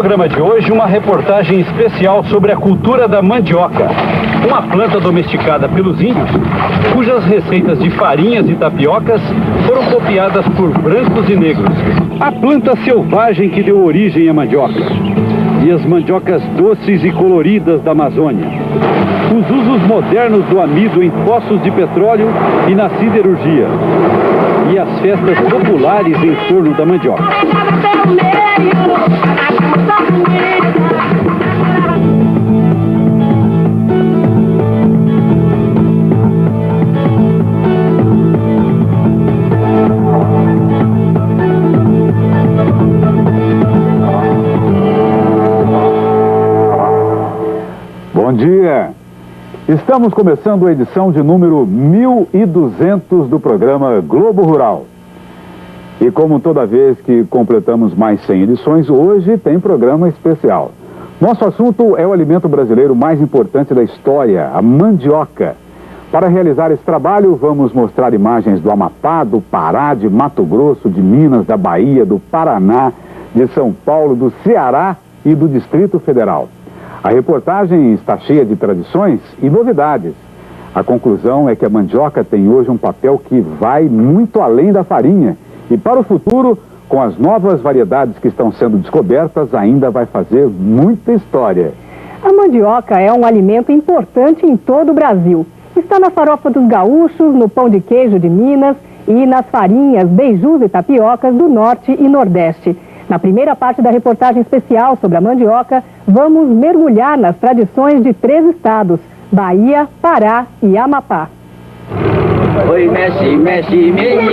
programa de hoje, uma reportagem especial sobre a cultura da mandioca, uma planta domesticada pelos índios, cujas receitas de farinhas e tapiocas foram copiadas por brancos e negros. A planta selvagem que deu origem à mandioca e as mandiocas doces e coloridas da Amazônia. Os usos modernos do amido em poços de petróleo e na siderurgia. E as festas populares em torno da mandioca. Bom dia! Estamos começando a edição de número 1200 do programa Globo Rural. E como toda vez que completamos mais 100 edições, hoje tem programa especial. Nosso assunto é o alimento brasileiro mais importante da história, a mandioca. Para realizar esse trabalho, vamos mostrar imagens do Amapá, do Pará, de Mato Grosso, de Minas, da Bahia, do Paraná, de São Paulo, do Ceará e do Distrito Federal. A reportagem está cheia de tradições e novidades. A conclusão é que a mandioca tem hoje um papel que vai muito além da farinha. E para o futuro, com as novas variedades que estão sendo descobertas, ainda vai fazer muita história. A mandioca é um alimento importante em todo o Brasil. Está na farofa dos gaúchos, no pão de queijo de Minas e nas farinhas, beijus e tapiocas do Norte e Nordeste. Na primeira parte da reportagem especial sobre a mandioca, vamos mergulhar nas tradições de 3 estados, Bahia, Pará e Amapá. Oi, mexe, mexe, menina,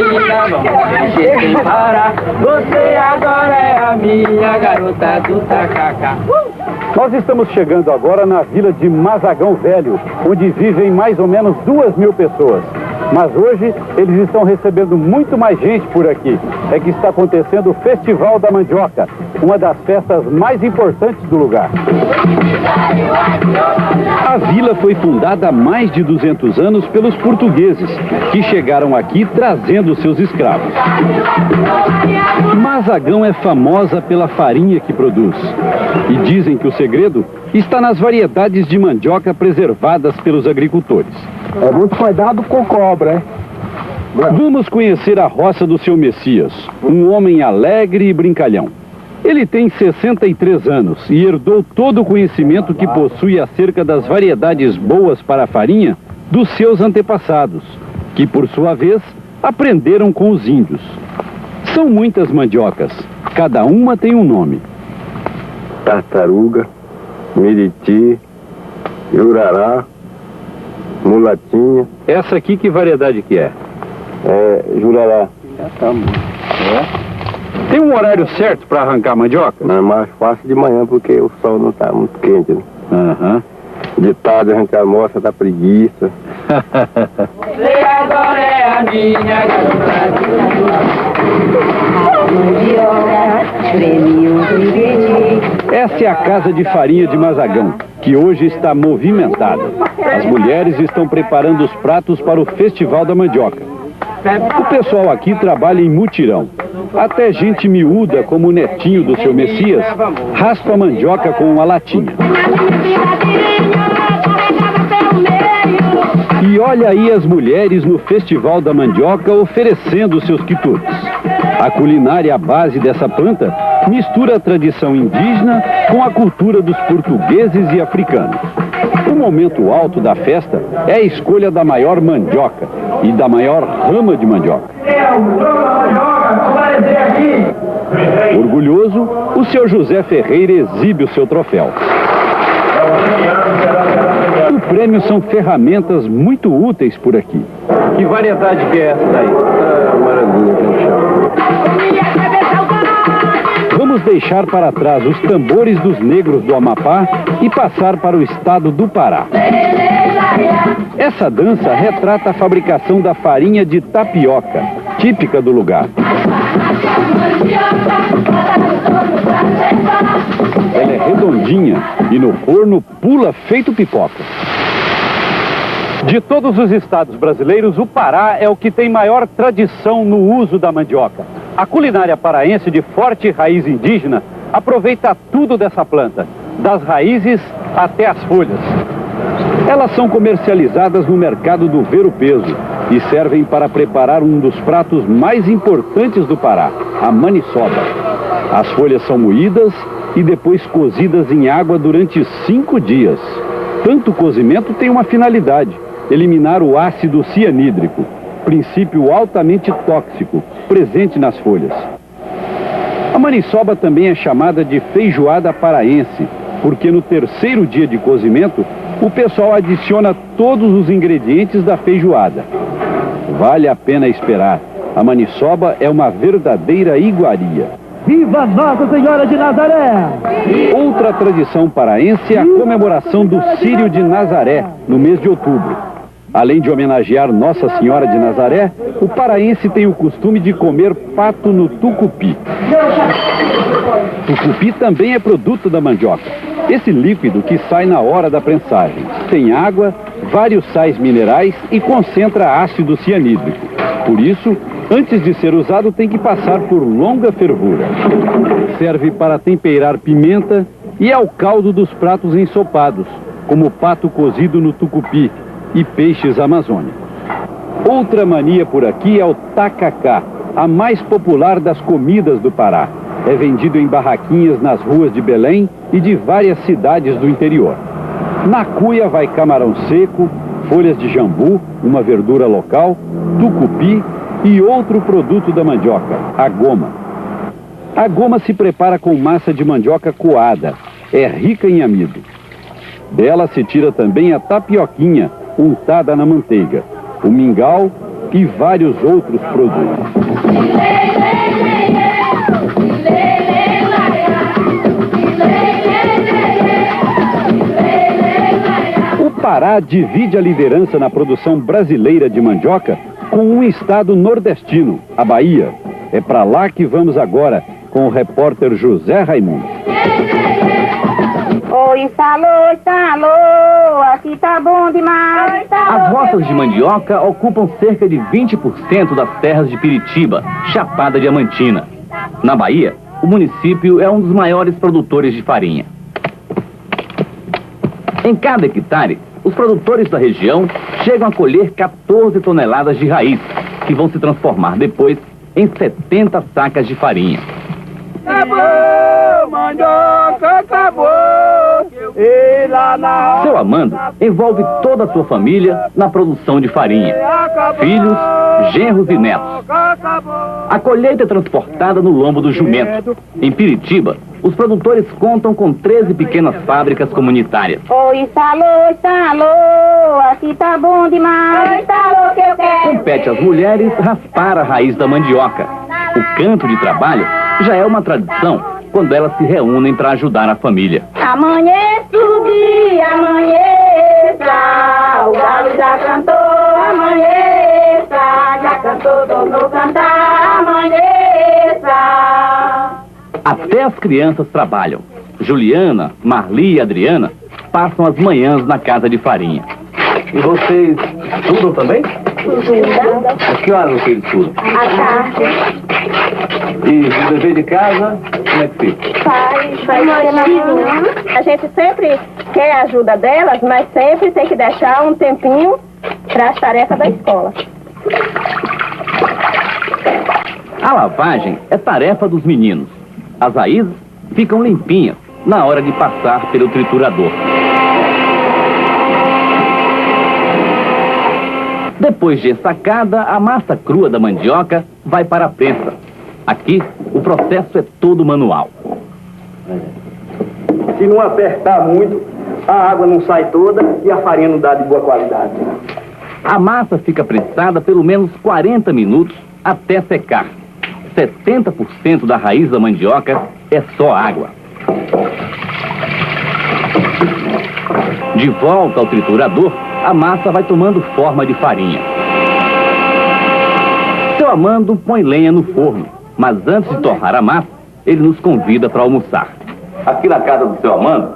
vamos mexer sem parar. Você agora é a minha garota do tacacá. Nós estamos chegando agora na vila de Mazagão Velho, onde vivem mais ou menos 2.000 pessoas. Mas hoje eles estão recebendo muito mais gente por aqui. É que está acontecendo o Festival da Mandioca, uma das festas mais importantes do lugar. A vila foi fundada há mais de 200 anos pelos portugueses, que chegaram aqui trazendo seus escravos. Mazagão é famosa pela farinha que produz. E dizem que o segredo está nas variedades de mandioca preservadas pelos agricultores. É muito cuidado com cobra, hein? Vamos conhecer a roça do seu Messias, um homem alegre e brincalhão. Ele tem 63 anos e herdou todo o conhecimento que possui acerca das variedades boas para a farinha dos seus antepassados, que por sua vez aprenderam com os índios. São muitas mandiocas, cada uma tem um nome. Tartaruga, miriti, jurará, mulatinha. Essa aqui que variedade que é? É jurará. Tem um horário certo para arrancar a mandioca? Não é mais fácil de manhã porque o sol não está muito quente, né? Aham. De tarde arrancar a moça dá preguiça. Você agora é a minha garota do Essa é a casa de farinha de Mazagão, que hoje está movimentada. As mulheres estão preparando os pratos para o Festival da Mandioca. O pessoal aqui trabalha em mutirão. Até gente miúda, como o netinho do seu Messias, raspa a mandioca com uma latinha. E olha aí as mulheres no Festival da Mandioca oferecendo seus quitutes. A culinária à base dessa planta mistura a tradição indígena com a cultura dos portugueses e africanos. O momento alto da festa é a escolha da maior mandioca e da maior rama de mandioca. Orgulhoso, o seu José Ferreira exibe o seu troféu. O prêmio são ferramentas muito úteis por aqui. Que variedade que é essa daí? Maranguinha que a gente chama. Vamos deixar para trás os tambores dos negros do Amapá e passar para o estado do Pará. Essa dança retrata a fabricação da farinha de tapioca, típica do lugar. Ela é redondinha e no forno pula feito pipoca. De todos os estados brasileiros, o Pará é o que tem maior tradição no uso da mandioca. A culinária paraense de forte raiz indígena aproveita tudo dessa planta, das raízes até as folhas. Elas são comercializadas no mercado do ver-o-peso e servem para preparar um dos pratos mais importantes do Pará, a maniçoba. As folhas são moídas e depois cozidas em água durante 5 dias. Tanto cozimento tem uma finalidade: eliminar o ácido cianídrico, princípio altamente tóxico, presente nas folhas. A maniçoba também é chamada de feijoada paraense, porque no 3º dia de cozimento, o pessoal adiciona todos os ingredientes da feijoada. Vale a pena esperar. A maniçoba é uma verdadeira iguaria. Viva Nossa Senhora de Nazaré! Outra tradição paraense é a comemoração do Círio de Nazaré, no mês de outubro. Além de homenagear Nossa Senhora de Nazaré, o paraense tem o costume de comer pato no tucupi. Tucupi também é produto da mandioca. Esse líquido que sai na hora da prensagem. Tem água, vários sais minerais e concentra ácido cianídrico. Por isso, antes de ser usado, tem que passar por longa fervura. Serve para temperar pimenta e é o caldo dos pratos ensopados, como pato cozido no tucupi e peixes amazônicos. Outra mania por aqui é o tacacá, a mais popular das comidas do Pará. É vendido em barraquinhas nas ruas de Belém e de várias cidades do interior. Na cuia vai camarão seco, folhas de jambu, uma verdura local, tucupi e outro produto da mandioca, a goma. A goma se prepara com massa de mandioca coada, é rica em amido. Dela se tira também a tapioquinha, untada na manteiga, o mingau e vários outros produtos. O Pará divide a liderança na produção brasileira de mandioca com um estado nordestino, a Bahia. É para lá que vamos agora com o repórter José Raimundo. Oi, salô, aqui tá bom demais. As roças de mandioca ocupam cerca de 20% das terras de Piritiba, Chapada Diamantina. Na Bahia, o município é um dos maiores produtores de farinha. Em cada hectare, os produtores da região chegam a colher 14 toneladas de raiz, que vão se transformar depois em 70 sacas de farinha. Acabou, mandioca, acabou. E lá na Seu Amando envolve toda a sua família na produção de farinha. Filhos, genros e netos. A colheita é transportada no lombo do jumento. Em Piritiba, os produtores contam com 13 pequenas fábricas comunitárias. Oi, salô, aqui tá bom demais. Salô que eu quero. Compete às mulheres raspar a raiz da mandioca. O canto de trabalho já é uma tradição quando elas se reúnem para ajudar a família. Amanheça o dia, amanheça, o galo já cantou, amanheça, já cantou, tornou cantar, amanheça. Até as crianças trabalham. Juliana, Marli e Adriana passam as manhãs na casa de farinha. E vocês estudam também? Estuda. A que horas vocês estudam? À tarde. E o dever de casa, como é que fica? Faz pela manhã. A gente sempre quer a ajuda delas, mas sempre tem que deixar um tempinho para as tarefas da escola. A lavagem é tarefa dos meninos. As raízes ficam limpinhas na hora de passar pelo triturador. Depois de ensacada, a massa crua da mandioca vai para a prensa. Aqui, o processo é todo manual. Se não apertar muito, a água não sai toda e a farinha não dá de boa qualidade. A massa fica prensada pelo menos 40 minutos até secar. 70% da raiz da mandioca é só água. De volta ao triturador, a massa vai tomando forma de farinha. Seu Amando põe lenha no forno, mas antes de torrar a massa, ele nos convida para almoçar. Aqui na casa do seu Amando,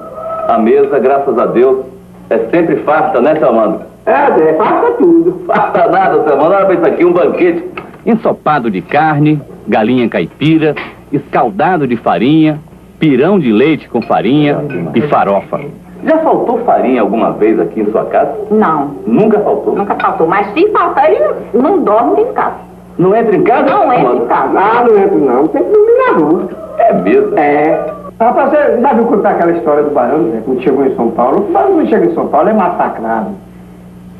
a mesa, graças a Deus, é sempre farta, né, seu Amando? É, faça tudo. Farta nada, seu Amando. Olha pra isso aqui, um banquete. Ensopado de carne, galinha caipira, escaldado de farinha, pirão de leite com farinha e farofa. Já faltou farinha alguma vez aqui em sua casa? Não. Nunca faltou? Nunca faltou. Mas se faltar, ele não dorme em casa. Não entra em casa? Não entra em casa. Ah, não entro não. Tem que dormir na rua. É mesmo? É. Rapaz, você já viu contar aquela história do barão, né? Quando chegou em São Paulo? O barão quando chega em São Paulo é massacrado.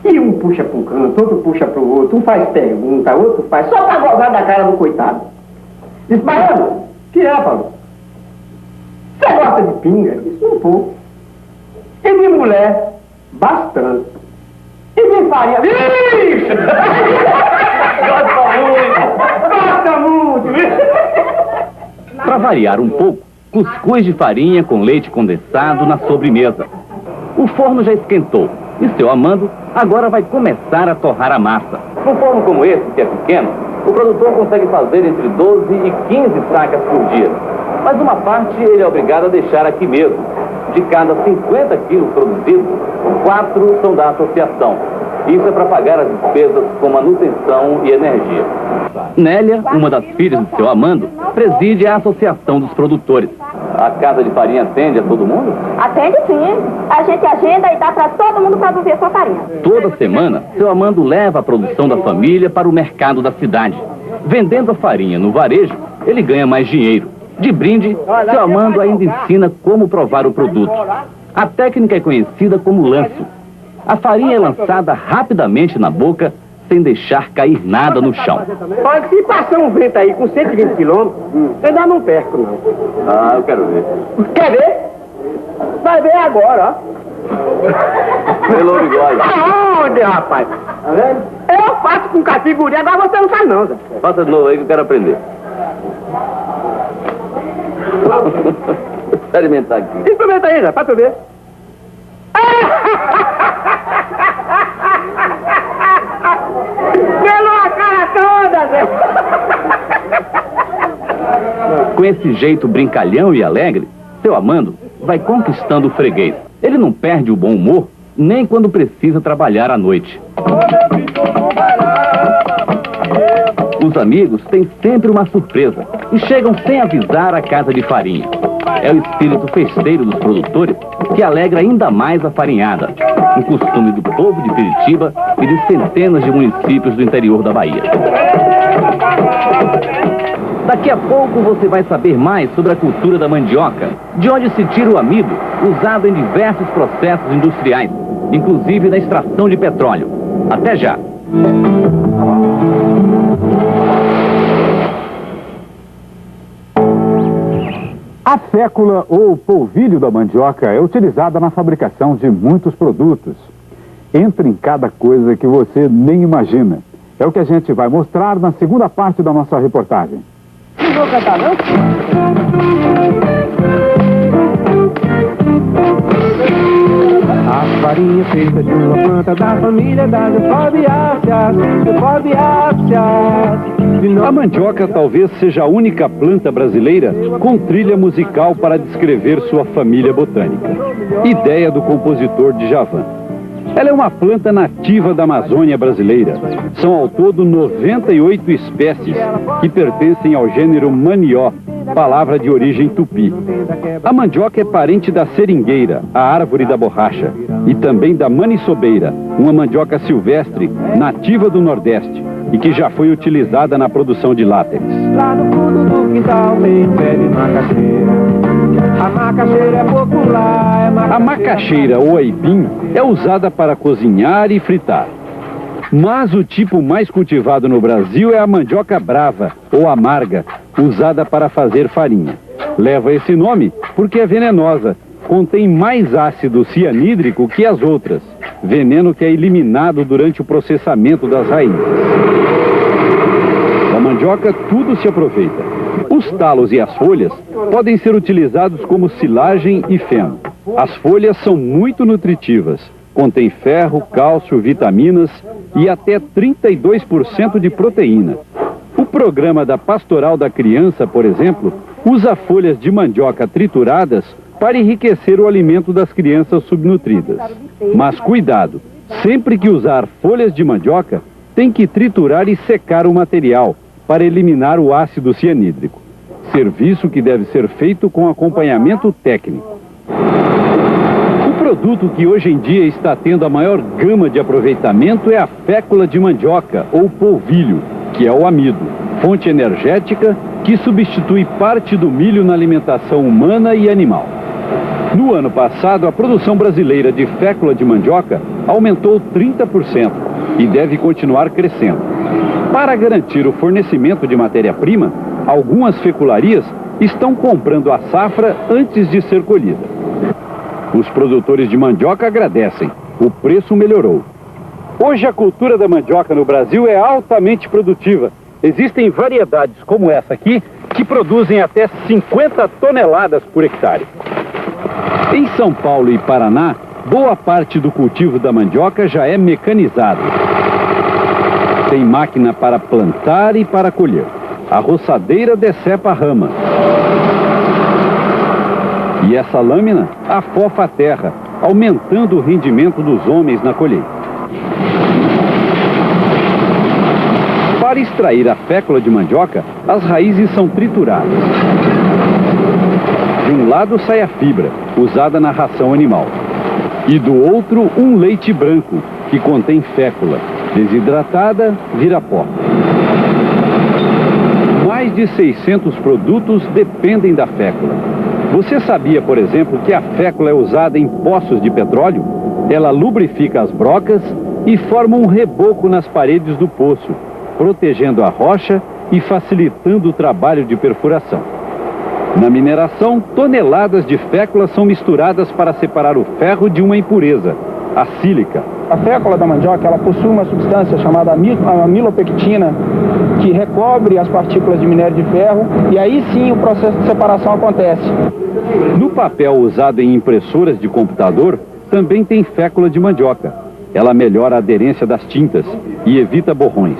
E um puxa para um canto, outro puxa para o outro, um faz pergunta, outro faz, só para gozar da cara do coitado. Diz, barão, que é, Paulo? Você gosta de pinga? Isso um pouco. E de mulher? Bastante. E de farinha? Vixe! Gosta muito! Para variar um pouco, cuscuz de farinha com leite condensado na sobremesa. O forno já esquentou e seu Amando agora vai começar a torrar a massa. Num forno como esse, que é pequeno, o produtor consegue fazer entre 12 e 15 sacas por dia. Mas uma parte ele é obrigado a deixar aqui mesmo. De cada 50 quilos produzidos, 4 são da associação. Isso é para pagar as despesas com manutenção e energia. Nélia, uma das filhas do seu Amando, preside a Associação dos Produtores. A casa de farinha atende a todo mundo? Atende sim. A gente agenda e dá para todo mundo produzir a sua farinha. Toda semana, seu Amando leva a produção da família para o mercado da cidade. Vendendo a farinha no varejo, ele ganha mais dinheiro. De brinde, seu Amando ainda ensina como provar o produto. A técnica é conhecida como lanço. A farinha é lançada rapidamente na boca, sem deixar cair nada no chão. Olha, se passar um vento aí com 120 quilômetros, eu ainda não perco, não. Ah, eu quero ver. Quer ver? Vai ver agora, ó. Pelo bigode. Aonde, rapaz? Tá vendo? Eu faço com categoria, agora você não faz não, Zé. Faça de novo aí que eu quero aprender. Experimentar aqui. Experimenta aí, Zé, pra tu ver. Pelou a cara toda, Zé. Com esse jeito brincalhão e alegre, seu Amando vai conquistando o freguês. Ele não perde o bom humor nem quando precisa trabalhar à noite. Os amigos têm sempre uma surpresa e chegam sem avisar a casa de farinha. É o espírito festeiro dos produtores que alegra ainda mais a farinhada, um costume do povo de Piritiba e de centenas de municípios do interior da Bahia. Daqui a pouco você vai saber mais sobre a cultura da mandioca, de onde se tira o amido, usado em diversos processos industriais, inclusive na extração de petróleo. Até já! A fécula ou polvilho da mandioca é utilizada na fabricação de muitos produtos. Entra em cada coisa que você nem imagina. É o que a gente vai mostrar na segunda parte da nossa reportagem. Não vou cantar, não? A farinha feita de uma planta da família das euforbiáceas. A mandioca talvez seja a única planta brasileira com trilha musical para descrever sua família botânica. Ideia do compositor Djavan. Ela é uma planta nativa da Amazônia brasileira. São ao todo 98 espécies que pertencem ao gênero Manió, palavra de origem tupi. A mandioca é parente da seringueira, a árvore da borracha, e também da maniçobeira, uma mandioca silvestre nativa do Nordeste e que já foi utilizada na produção de látex. Lá no fundo do quintal tem pé de macaxeira. A macaxeira é popular, A macaxeira ou aipim é usada para cozinhar e fritar. Mas o tipo mais cultivado no Brasil é a mandioca brava ou amarga, usada para fazer farinha. Leva esse nome porque é venenosa, contém mais ácido cianídrico que as outras, veneno que é eliminado durante o processamento das raízes. Da mandioca tudo se aproveita. Os talos e as folhas podem ser utilizados como silagem e feno. As folhas são muito nutritivas, contém ferro, cálcio, vitaminas e até 32% de proteína. O programa da Pastoral da Criança, por exemplo, usa folhas de mandioca trituradas para enriquecer o alimento das crianças subnutridas. Mas cuidado, sempre que usar folhas de mandioca, tem que triturar e secar o material para eliminar o ácido cianídrico. serviço que deve ser feito com acompanhamento técnico. O produto que hoje em dia está tendo a maior gama de aproveitamento é a fécula de mandioca, ou polvilho, que é o amido, fonte energética que substitui parte do milho na alimentação humana e animal. No ano passado, a produção brasileira de fécula de mandioca aumentou 30% e deve continuar crescendo. Para garantir o fornecimento de matéria-prima, algumas fecularias estão comprando a safra antes de ser colhida. Os produtores de mandioca agradecem. O preço melhorou. Hoje a cultura da mandioca no Brasil é altamente produtiva. Existem variedades como essa aqui que produzem até 50 toneladas por hectare. Em São Paulo e Paraná, boa parte do cultivo da mandioca já é mecanizado. Tem máquina para plantar e para colher. A roçadeira decepa a rama. E essa lâmina afofa a terra, aumentando o rendimento dos homens na colheita. Para extrair a fécula de mandioca, as raízes são trituradas. De um lado sai a fibra, usada na ração animal. E do outro, um leite branco, que contém fécula. Desidratada, vira pó. Mais de 600 produtos dependem da fécula. Você sabia, por exemplo, que a fécula é usada em poços de petróleo? Ela lubrifica as brocas e forma um reboco nas paredes do poço, protegendo a rocha e facilitando o trabalho de perfuração. Na mineração, toneladas de fécula são misturadas para separar o ferro de uma impureza, a sílica. A fécula da mandioca, ela possui uma substância chamada amilopectina, que recobre as partículas de minério de ferro, e aí sim o processo de separação acontece. No papel usado em impressoras de computador, também tem fécula de mandioca. Ela melhora a aderência das tintas e evita borrões.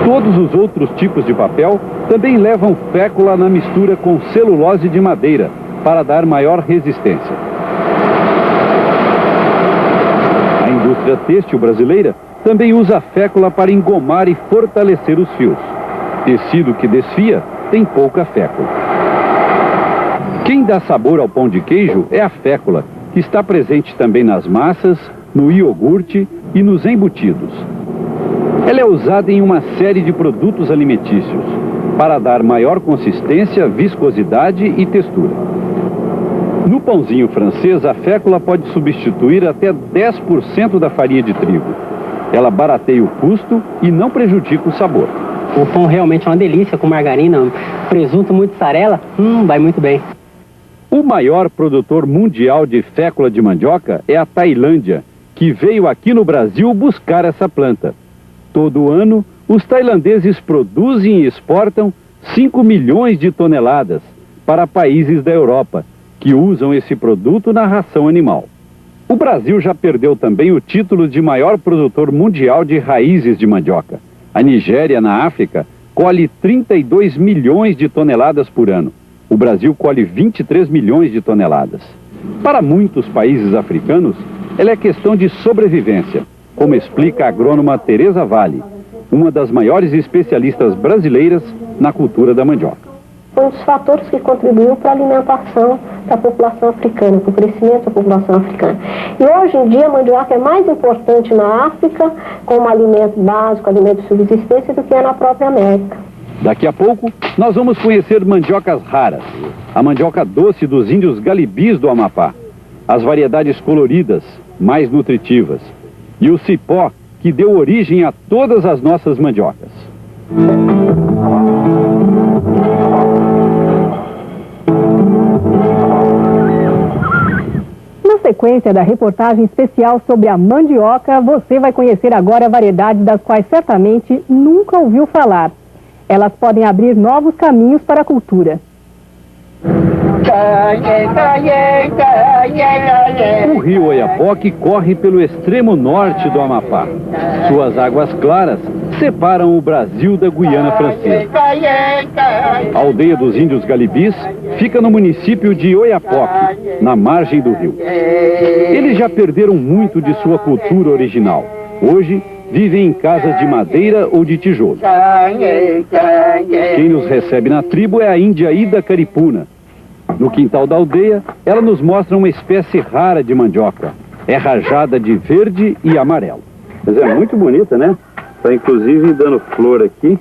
Todos os outros tipos de papel também levam fécula na mistura com celulose de madeira, para dar maior resistência. A indústria têxtil brasileira também usa a fécula para engomar e fortalecer os fios. Tecido que desfia tem pouca fécula. Quem dá sabor ao pão de queijo é a fécula, que está presente também nas massas, no iogurte e nos embutidos. Ela é usada em uma série de produtos alimentícios, para dar maior consistência, viscosidade e textura. No pãozinho francês, a fécula pode substituir até 10% da farinha de trigo. Ela barateia o custo e não prejudica o sabor. O pão realmente é uma delícia, com margarina, presunto, mussarela, vai muito bem. O maior produtor mundial de fécula de mandioca é a Tailândia, que veio aqui no Brasil buscar essa planta. Todo ano, os tailandeses produzem e exportam 5 milhões de toneladas para países da Europa, que usam esse produto na ração animal. O Brasil já perdeu também o título de maior produtor mundial de raízes de mandioca. A Nigéria, na África, colhe 32 milhões de toneladas por ano. O Brasil colhe 23 milhões de toneladas. Para muitos países africanos, ela é questão de sobrevivência, como explica a agrônoma Tereza Vale, uma das maiores especialistas brasileiras na cultura da mandioca. Foi um dos fatores que contribuiu para a alimentação da população africana, para o crescimento da população africana. E hoje em dia a mandioca é mais importante na África como alimento básico, alimento de subsistência, do que é na própria América. Daqui a pouco, nós vamos conhecer mandiocas raras, a mandioca doce dos índios galibis do Amapá, as variedades coloridas, mais nutritivas, e o cipó, que deu origem a todas as nossas mandiocas. Na sequência da reportagem especial sobre a mandioca, você vai conhecer agora variedades das quais certamente nunca ouviu falar. Elas podem abrir novos caminhos para a cultura. O rio Oiapoque corre pelo extremo norte do Amapá. Suas águas claras separam o Brasil da Guiana Francesa. A aldeia dos índios galibis fica no município de Oiapoque, na margem do rio. Eles já perderam muito de sua cultura original. Hoje, vivem em casas de madeira ou de tijolo. Quem nos recebe na tribo é a índia Ida Caripuna. No quintal da aldeia, ela nos mostra uma espécie rara de mandioca. É rajada de verde e amarelo. Mas é muito bonita, né? Está inclusive dando flor aqui.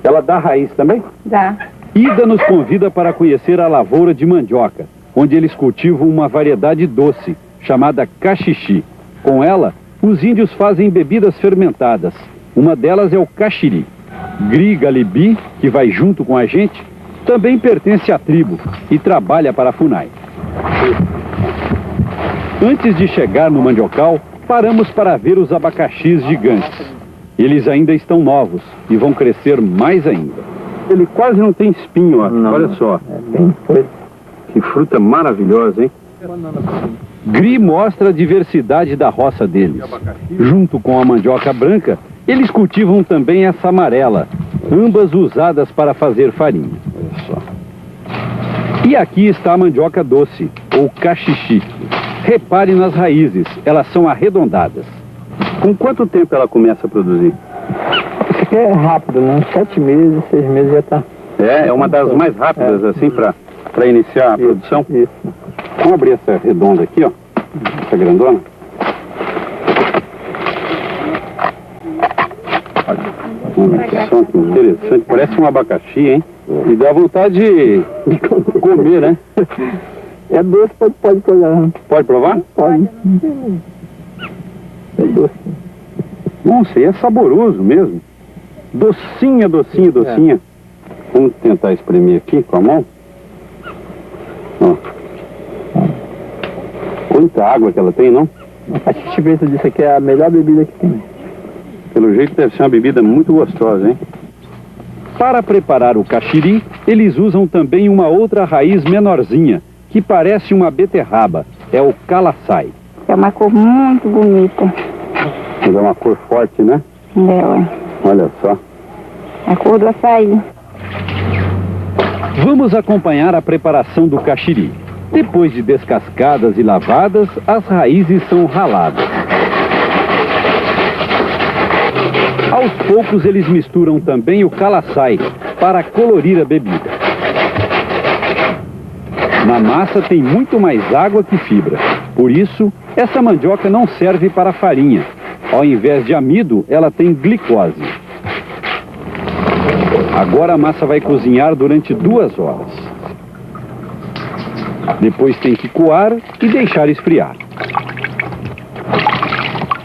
Ela dá raiz também? Dá. Ida nos convida para conhecer a lavoura de mandioca, onde eles cultivam uma variedade doce, chamada cachixi. Com ela, os índios fazem bebidas fermentadas. Uma delas é o caxiri. Gri Galibi, que vai junto com a gente, também pertence à tribo e trabalha para a FUNAI. Antes de chegar no mandiocal, paramos para ver os abacaxis gigantes. Eles ainda estão novos e vão crescer mais ainda. Ele quase não tem espinho, ó. Não, olha só. É bem forte. Que fruta maravilhosa, hein? Gri mostra a diversidade da roça deles. Junto com a mandioca branca, eles cultivam também essa amarela, ambas usadas para fazer farinha. Olha só. E aqui está a mandioca doce, ou cachixi. Repare nas raízes, elas são arredondadas. Com quanto tempo ela começa a produzir? Isso aqui é rápido, né? 7 meses, 6 meses já está. É uma das mais rápidas, assim, para iniciar a produção? Isso. Vamos abrir essa redonda aqui, ó. Essa grandona. Olha que interessante. Parece um abacaxi, hein? E dá vontade de comer, né? É doce, pode provar. Pode provar? Pode. É doce. Nossa, e é saboroso mesmo. Docinha, docinha, docinha. Vamos tentar espremer aqui com a mão. Ó. Quanta água que ela tem, não? A gente disso aqui é a melhor bebida que tem. Pelo jeito deve ser uma bebida muito gostosa, hein? Para preparar o caxiri, eles usam também uma outra raiz menorzinha, que parece uma beterraba. É o calaçai. É uma cor muito bonita. Mas é uma cor forte, né? Olha só. É a cor do açaí. Vamos acompanhar a preparação do caxiri. Depois de descascadas e lavadas, as raízes são raladas. Aos poucos eles misturam também o calaçai para colorir a bebida. Na massa tem muito mais água que fibra. Por isso, essa mandioca não serve para farinha. Ao invés de amido, ela tem glicose. Agora a massa vai cozinhar durante 2 horas. Depois tem que coar e deixar esfriar.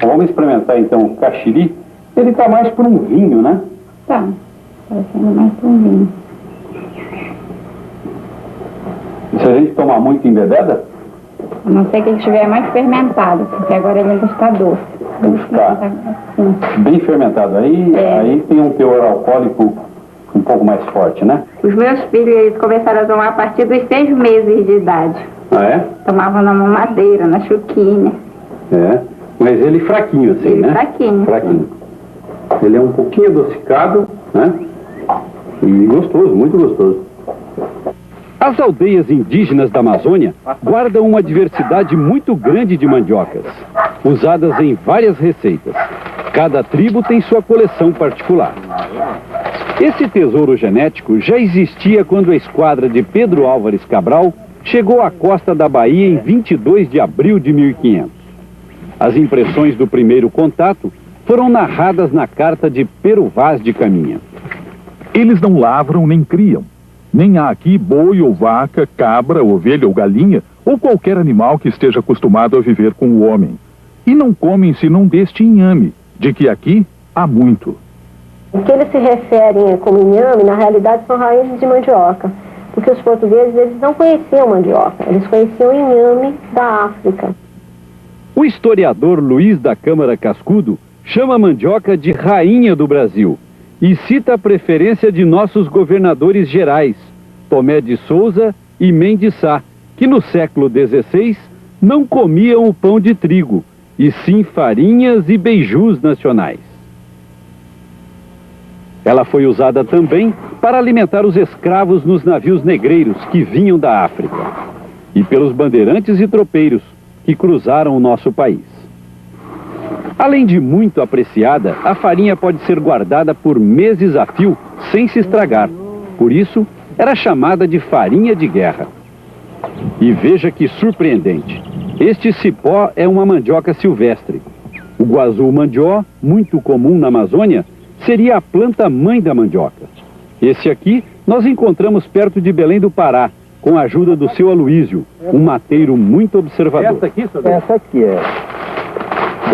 Vamos experimentar então o caxiri. Ele está mais para um vinho, né? Tá, parecendo mais para um vinho. E se a gente tomar muito embebeda? A não ser que ele estiver mais fermentado, porque agora ele ainda está doce. Está bem fermentado. Aí tem um teor alcoólico um pouco mais forte, né? Os meus filhos, eles começaram a tomar a partir dos 6 meses de idade. Ah, é? Tomavam na mamadeira, na chuquinha. É, mas ele fraquinho assim, né? Fraquinho. Fraquinho. Ele é um pouquinho adocicado, né? E gostoso, muito gostoso. As aldeias indígenas da Amazônia guardam uma diversidade muito grande de mandiocas, usadas em várias receitas. Cada tribo tem sua coleção particular. Esse tesouro genético já existia quando a esquadra de Pedro Álvares Cabral chegou à costa da Bahia em 22 de abril de 1500. As impressões do primeiro contato foram narradas na carta de Pero Vaz de Caminha. Eles não lavram nem criam. Nem há aqui boi ou vaca, cabra, ovelha ou galinha, ou qualquer animal que esteja acostumado a viver com o homem. E não comem senão deste inhame, de que aqui há muito. O que eles se referem como inhame, na realidade, são raízes de mandioca. Porque os portugueses, eles não conheciam mandioca, eles conheciam inhame da África. O historiador Luiz da Câmara Cascudo chama a mandioca de rainha do Brasil e cita a preferência de nossos governadores gerais, Tomé de Souza e Mendes Sá, que no século XVI não comiam o pão de trigo, e sim farinhas e beijus nacionais. Ela foi usada também para alimentar os escravos nos navios negreiros que vinham da África, e pelos bandeirantes e tropeiros que cruzaram o nosso país. Além de muito apreciada, a farinha pode ser guardada por meses a fio, sem se estragar. Por isso, era chamada de farinha de guerra. E veja que surpreendente. Este cipó é uma mandioca silvestre. O guazu mandió, muito comum na Amazônia, seria a planta mãe da mandioca. Esse aqui nós encontramos perto de Belém do Pará, com a ajuda do seu Aloísio, um mateiro muito observador. Essa aqui, senhor? Essa aqui é.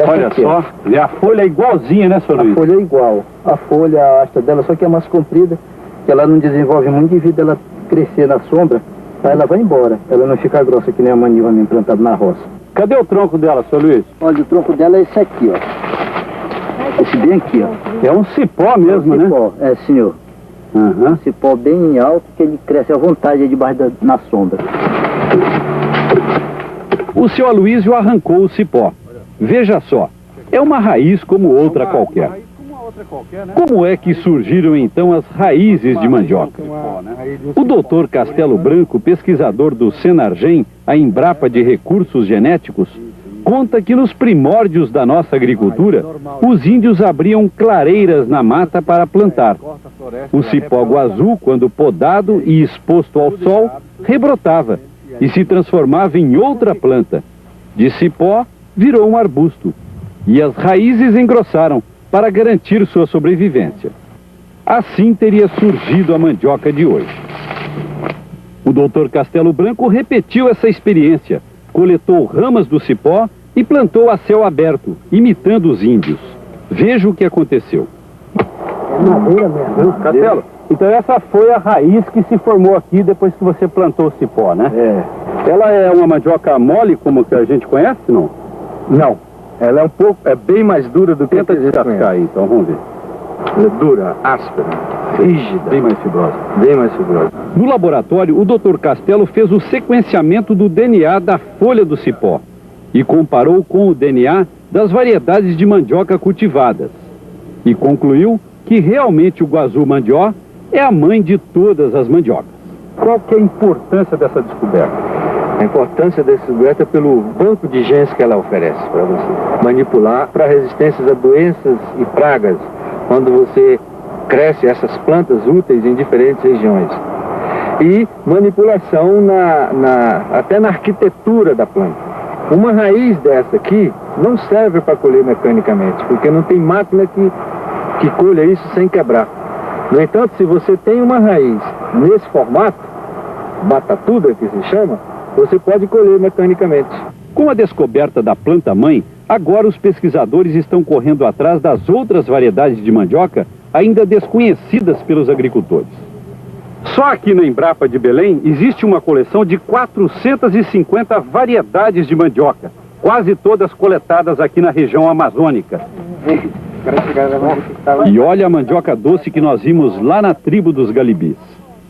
Olha só, e a folha é igualzinha, né, senhor Luiz? A folha é igual. A folha, a haste dela, só que é mais comprida, que ela não desenvolve muito devido a ela crescer na sombra, aí ela vai embora. Ela não fica grossa que nem a maniva mesmo plantada na roça. Cadê o tronco dela, senhor Luiz? Olha, o tronco dela é esse aqui, ó. Esse bem aqui, ó. É um cipó mesmo, né? Cipó, é, senhor. Um cipó bem alto, que ele cresce à vontade aí debaixo na sombra. O seu Aloísio arrancou o cipó. Veja só, é uma raiz como outra qualquer. Como é que surgiram então as raízes de mandioca? O doutor Castelo Branco, pesquisador do Senargem, a Embrapa de Recursos Genéticos, conta que nos primórdios da nossa agricultura, os índios abriam clareiras na mata para plantar. O cipó guazu, quando podado e exposto ao sol, rebrotava e se transformava em outra planta. De cipó, virou um arbusto. E as raízes engrossaram para garantir sua sobrevivência. Assim teria surgido a mandioca de hoje. O doutor Castelo Branco repetiu essa experiência, coletou ramas do cipó e plantou a céu aberto, imitando os índios. Veja o que aconteceu. É madeira mesmo. Castelo, então essa foi a raiz que se formou aqui depois que você plantou o cipó, né? É. Ela é uma mandioca mole, como que a gente conhece, não? Não. Ela é bem mais dura do que Tenta descascar aí, então, vamos ver. Ela é dura, áspera, rígida. Bem mais fibrosa. Bem mais fibrosa. No laboratório, o Dr. Castelo fez o sequenciamento do DNA da folha do cipó e comparou com o DNA das variedades de mandioca cultivadas. E concluiu que realmente o guazu mandió é a mãe de todas as mandiocas. Qual que é a importância dessa descoberta? A importância dessa descoberta é pelo banco de genes que ela oferece para você. Manipular para resistências a doenças e pragas, quando você cresce essas plantas úteis em diferentes regiões. E manipulação até na arquitetura da planta. Uma raiz dessa aqui não serve para colher mecanicamente, porque não tem máquina que colha isso sem quebrar. No entanto, se você tem uma raiz nesse formato, batatuda que se chama, você pode colher mecanicamente. Com a descoberta da planta-mãe, agora os pesquisadores estão correndo atrás das outras variedades de mandioca ainda desconhecidas pelos agricultores. Só aqui na Embrapa de Belém existe uma coleção de 450 variedades de mandioca, quase todas coletadas aqui na região amazônica. E olha a mandioca doce que nós vimos lá na tribo dos Galibis.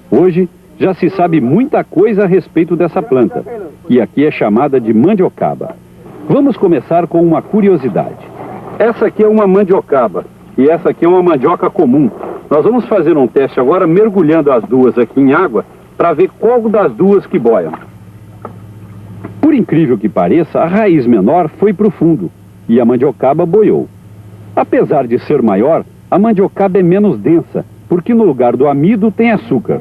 Hoje já se sabe muita coisa a respeito dessa planta, que aqui é chamada de mandiocaba. Vamos começar com uma curiosidade. Essa aqui é uma mandiocaba e essa aqui é uma mandioca comum. Nós vamos fazer um teste agora mergulhando as duas aqui em água para ver qual das duas que boiam. Por incrível que pareça, a raiz menor foi para o fundo e a mandiocaba boiou. Apesar de ser maior, a mandiocaba é menos densa, porque no lugar do amido tem açúcar.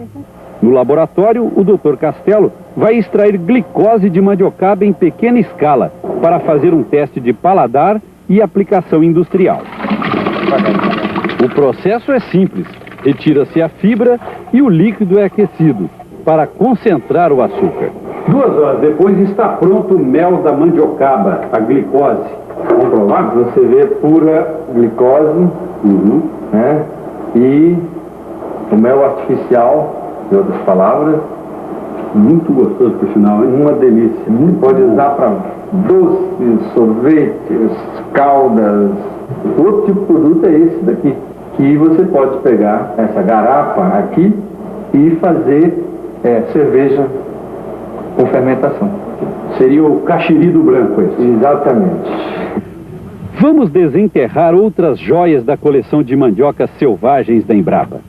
No laboratório, o Dr. Castelo vai extrair glicose de mandiocaba em pequena escala para fazer um teste de paladar e aplicação industrial. O processo é simples. Retira-se a fibra e o líquido é aquecido para concentrar o açúcar. 2 horas depois está pronto o mel da mandiocaba, a glicose. Vamos provar? Você vê pura glicose, né? E o mel artificial, em outras palavras, Muito gostoso, por sinal, hein? uma delícia. Você pode usar para doces, sorvetes, caldas. Outro tipo de produto é esse daqui, que você pode pegar essa garrafa aqui e fazer cerveja com fermentação. Seria o caxiri do branco esse. Exatamente. Vamos desenterrar outras joias da coleção de mandiocas selvagens da Embrapa.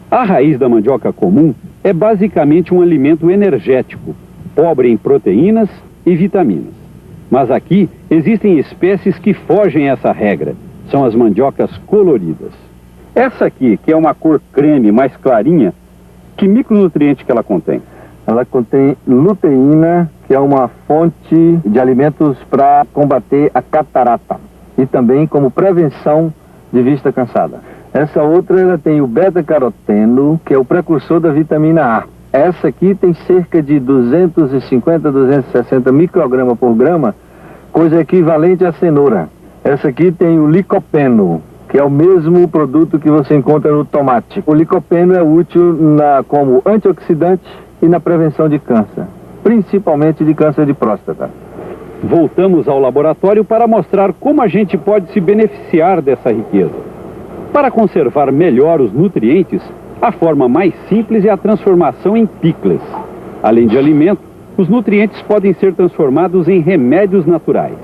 A raiz da mandioca comum é basicamente um alimento energético, pobre em proteínas e vitaminas. Mas aqui Existem espécies que fogem a essa regra. São as mandiocas coloridas. Essa aqui, que é uma cor creme mais clarinha, que micronutriente que ela contém? Ela contém luteína, que é uma fonte de alimentos para combater a catarata e também como prevenção de vista cansada. Essa outra, ela tem o beta-caroteno, que é o precursor da vitamina A. Essa aqui tem cerca de 250 a 260 microgramas por grama, coisa equivalente à cenoura. Essa aqui tem o licopeno, que é o mesmo produto que você encontra no tomate. O licopeno é útil como antioxidante e na prevenção de câncer, principalmente de câncer de próstata. Voltamos ao laboratório para mostrar como a gente pode se beneficiar dessa riqueza. Para conservar melhor os nutrientes, a forma mais simples é a transformação em picles. Além de alimento, os nutrientes podem ser transformados em remédios naturais.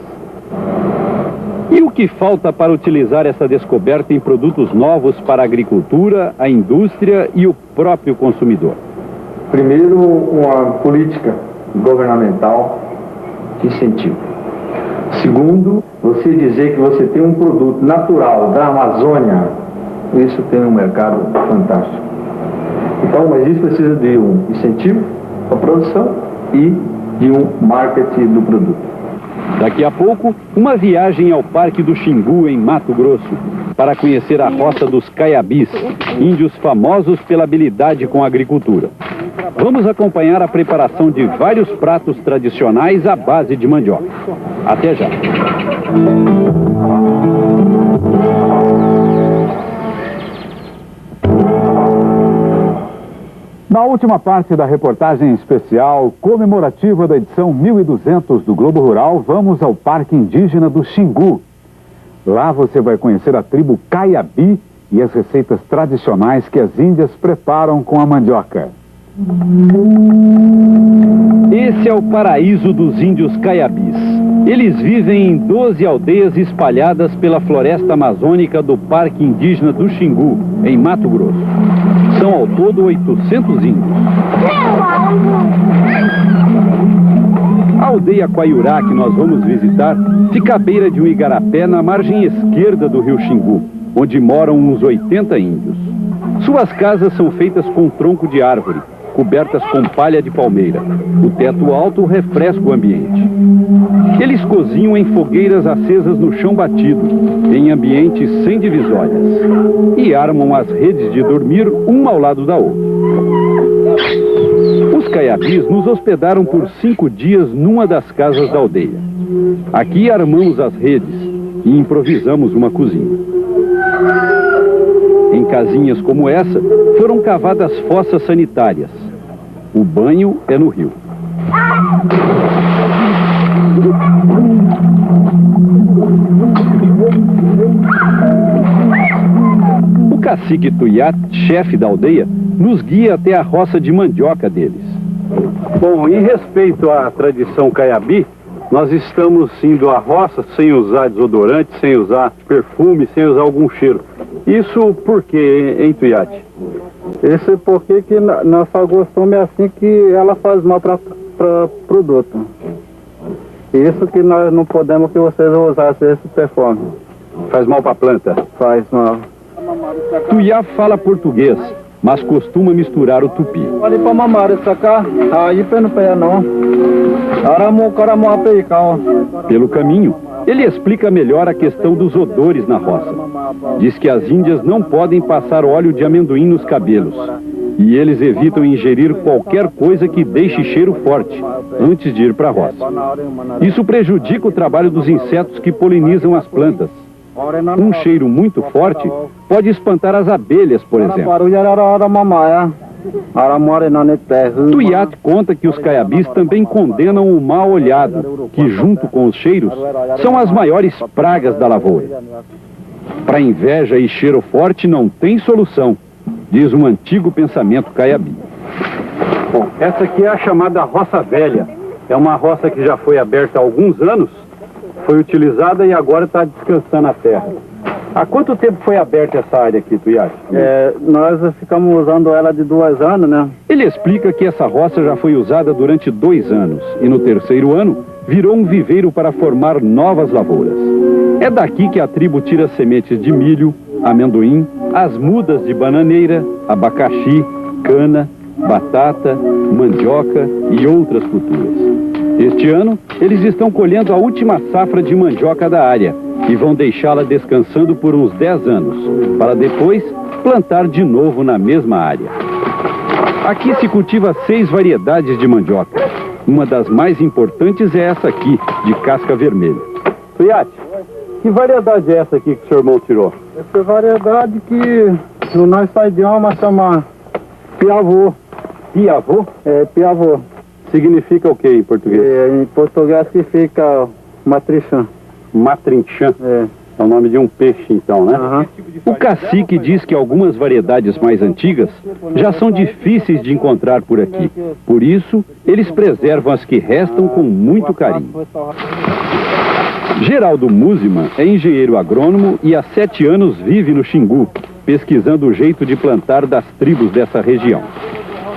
E o que falta para utilizar essa descoberta em produtos novos para a agricultura, a indústria e o próprio consumidor? Primeiro, uma política governamental de incentivo. Segundo, você dizer que você tem um produto natural da Amazônia, isso tem um mercado fantástico. Então, mas isso precisa de um incentivo à produção e de um marketing do produto. Daqui a pouco, uma viagem ao Parque do Xingu, em Mato Grosso, para conhecer a roça dos caiabis, índios famosos pela habilidade com a agricultura. Vamos acompanhar a preparação de vários pratos tradicionais à base de mandioca. Até já! Na última parte da reportagem especial comemorativa da edição 1200 do Globo Rural, vamos ao Parque Indígena do Xingu. Lá você vai conhecer a tribo Caiabi e as receitas tradicionais que as índias preparam com a mandioca. Esse é o paraíso dos índios caiabis. Eles vivem em 12 aldeias espalhadas pela floresta amazônica do Parque Indígena do Xingu, em Mato Grosso. São ao todo 800 índios. A aldeia Quaiurá, que nós vamos visitar, fica à beira de um igarapé na margem esquerda do rio Xingu, onde moram uns 80 índios. Suas casas são feitas com tronco de árvore, cobertas com palha de palmeira. O teto alto refresca o ambiente. Eles cozinham em fogueiras acesas no chão batido, em ambientes sem divisórias, e armam as redes de dormir uma ao lado da outra. Os caiabis nos hospedaram por 5 dias numa das casas da aldeia. Aqui armamos as redes e improvisamos uma cozinha. Em casinhas como essa, foram cavadas fossas sanitárias. O banho é no rio. O cacique Tuiat, chefe da aldeia, nos guia até a roça de mandioca deles. Bom, em respeito à tradição caiabi, nós estamos indo à roça sem usar desodorante, sem usar perfume, sem usar algum cheiro. Isso por quê, hein, Tuiate? Isso é porque que nós só gostamos é assim que ela faz mal para produto. Isso que nós não podemos que vocês usassem esse perfume. Faz mal para a planta? Faz mal. Tuiá fala português, mas costuma misturar o tupi. Pode ir para mamar isso cá, aí não pé não. Pelo caminho, ele explica melhor a questão dos odores na roça. Diz que as índias não podem passar óleo de amendoim nos cabelos. E eles evitam ingerir qualquer coisa que deixe cheiro forte antes de ir para a roça. Isso prejudica o trabalho dos insetos que polinizam as plantas. Um cheiro muito forte pode espantar as abelhas, por exemplo. Tuiat conta que os caiabis também condenam o mal olhado, que junto com os cheiros são as maiores pragas da lavoura. Para inveja e cheiro forte não tem solução, diz um antigo pensamento caiabi. Bom, essa aqui é a chamada roça velha. É uma roça que já foi aberta há alguns anos, foi utilizada e agora está descansando a terra. Há quanto tempo foi aberta essa área aqui, Tuiat? Nós ficamos usando ela de 2 anos, né? Ele explica que essa roça já foi usada durante 2 anos e no terceiro ano virou um viveiro para formar novas lavouras. É daqui que a tribo tira sementes de milho, amendoim, as mudas de bananeira, abacaxi, cana, batata, mandioca e outras culturas. Este ano, eles estão colhendo a última safra de mandioca da área e vão deixá-la descansando por uns 10 anos, para depois plantar de novo na mesma área. Aqui se cultiva 6 variedades de mandioca. Uma das mais importantes é essa aqui, de casca vermelha. Tuiate, que variedade é essa aqui que o seu irmão tirou? Essa é variedade que no nosso idioma chama piavô. Piavô? É, piavô. Significa o que em português? Em português significa matrinchã. Matrinchã? É o nome de um peixe, então, né? Uhum. O cacique diz que algumas variedades mais antigas já são difíceis de encontrar por aqui. Por isso, eles preservam as que restam com muito carinho. Geraldo Múzima é engenheiro agrônomo e há 7 anos vive no Xingu, pesquisando o jeito de plantar das tribos dessa região.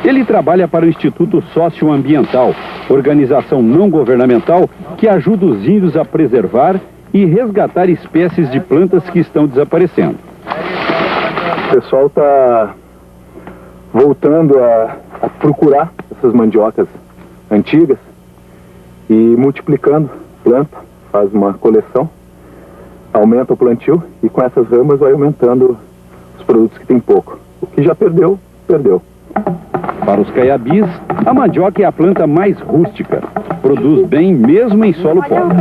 Ele trabalha para o Instituto Socioambiental, organização não governamental que ajuda os índios a preservar e resgatar espécies de plantas que estão desaparecendo. O pessoal está voltando a procurar essas mandiocas antigas e multiplicando planta, faz uma coleção, aumenta o plantio e com essas ramas vai aumentando os produtos que tem pouco. O que já perdeu, perdeu. Para os caiabis, a mandioca é a planta mais rústica. Produz bem mesmo em solo pobre.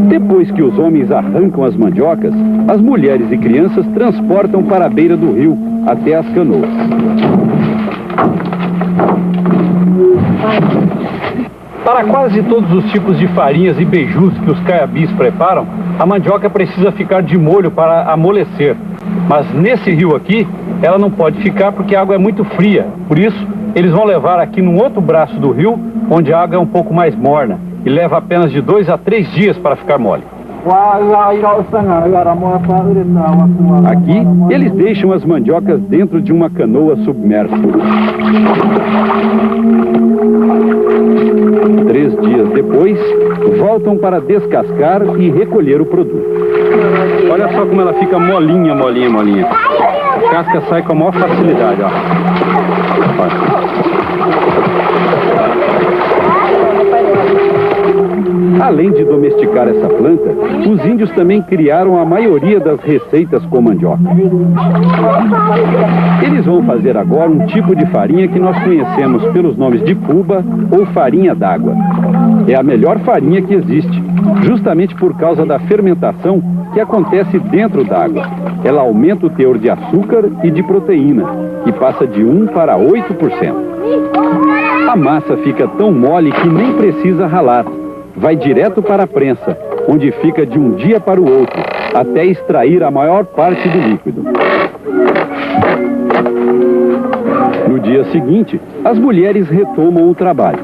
Depois que os homens arrancam as mandiocas, as mulheres e crianças transportam para a beira do rio, até as canoas. Para quase todos os tipos de farinhas e beijus que os caiabis preparam, a mandioca precisa ficar de molho para amolecer. Mas nesse rio aqui, ela não pode ficar porque a água é muito fria. Por isso, eles vão levar aqui num outro braço do rio, onde a água é um pouco mais morna e leva apenas de 2 a 3 dias para ficar mole. Aqui, eles deixam as mandiocas dentro de uma canoa submersa. 3 dias depois, voltam para descascar e recolher o produto. Olha só como ela fica molinha, molinha, molinha. A casca sai com a maior facilidade, ó. Além de domesticar essa planta, os índios também criaram a maioria das receitas com mandioca. Eles vão fazer agora um tipo de farinha que nós conhecemos pelos nomes de puba ou farinha d'água. É a melhor farinha que existe, justamente por causa da fermentação que acontece dentro d'água. Ela aumenta o teor de açúcar e de proteína, que passa de 1 para 8%. A massa fica tão mole que nem precisa ralar. Vai direto para a prensa, onde fica de um dia para o outro, até extrair a maior parte do líquido. No dia seguinte, as mulheres retomam o trabalho.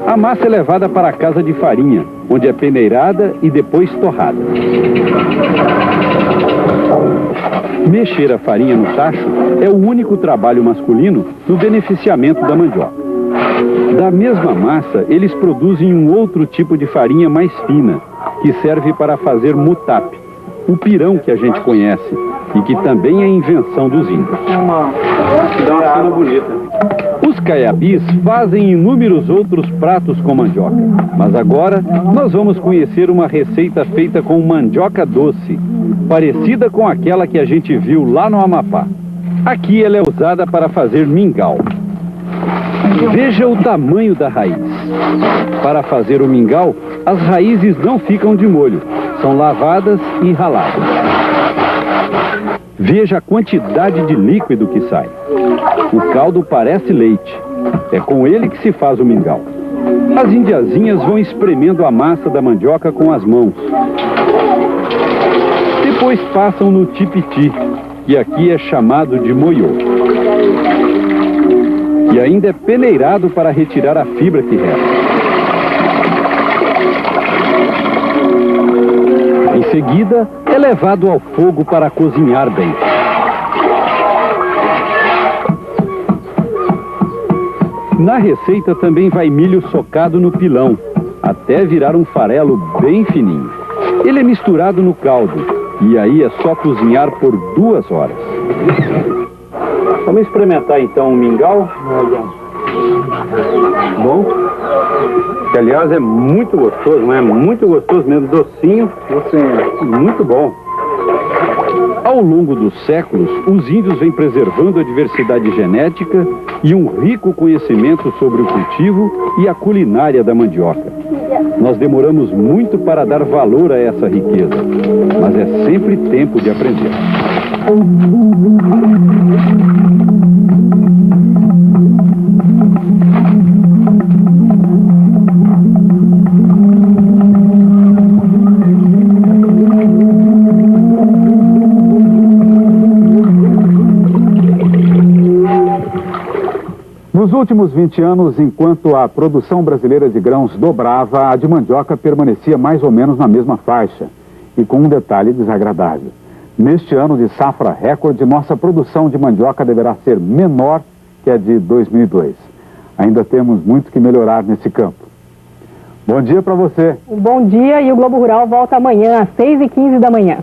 A massa é levada para a casa de farinha, onde é peneirada e depois torrada. Mexer a farinha no tacho é o único trabalho masculino no beneficiamento da mandioca. Da mesma massa, eles produzem um outro tipo de farinha mais fina, que serve para fazer mutap, o pirão que a gente conhece, e que também é invenção dos índios. Dá uma cena bonita. Os caiabis fazem inúmeros outros pratos com mandioca, mas agora nós vamos conhecer uma receita feita com mandioca doce, parecida com aquela que a gente viu lá no Amapá. Aqui ela é usada para fazer mingau. Veja o tamanho da raiz. Para fazer o mingau, as raízes não ficam de molho, são lavadas e raladas. Veja a quantidade de líquido que sai. O caldo parece leite. É com ele que se faz o mingau. As indiazinhas vão espremendo a massa da mandioca com as mãos. Depois passam no tipiti, que aqui é chamado de moiô. E ainda é peneirado para retirar a fibra que resta. Em seguida, é levado ao fogo para cozinhar bem. Na receita também vai milho socado no pilão, até virar um farelo bem fininho. Ele é misturado no caldo, e aí é só cozinhar por 2 horas. Vamos experimentar então o mingau. Bom, que aliás é muito gostoso, não é? Muito gostoso mesmo, docinho, muito bom. Ao longo dos séculos, os índios vêm preservando a diversidade genética e um rico conhecimento sobre o cultivo e a culinária da mandioca. Nós demoramos muito para dar valor a essa riqueza, mas é sempre tempo de aprender. Nos últimos 20 anos, enquanto a produção brasileira de grãos dobrava, a de mandioca permanecia mais ou menos na mesma faixa, e com um detalhe desagradável. Neste ano de safra recorde, nossa produção de mandioca deverá ser menor que a de 2002. Ainda temos muito que melhorar nesse campo. Bom dia para você. Um bom dia, e o Globo Rural volta amanhã às 6h15 da manhã.